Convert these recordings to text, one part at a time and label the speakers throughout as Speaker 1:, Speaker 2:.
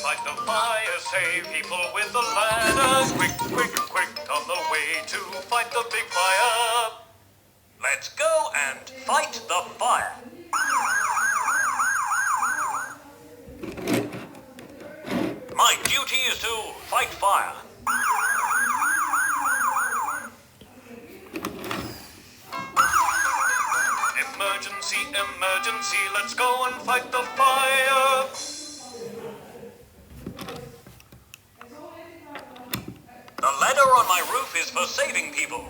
Speaker 1: fight the fire, save people with the ladder. Quick, quick, quick, on the way to fight the big fire. Let's go and fight the fire. My duty is to fight fire. Emergency, emergency, let's go and fight the fire. The ladder on my roof is for saving people.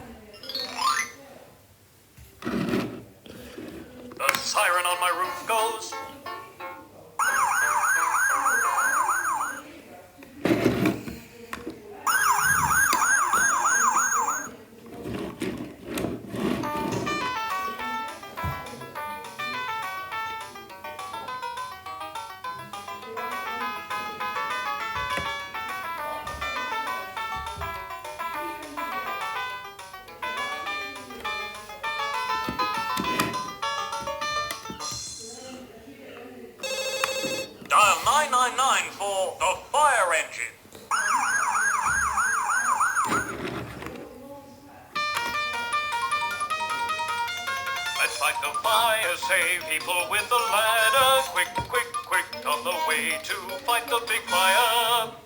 Speaker 1: The siren on my roof goes. Dial 999 for the fire engine. Let's fight the fire, save people with the ladder. Quick, quick, quick, on the way to fight the big fire.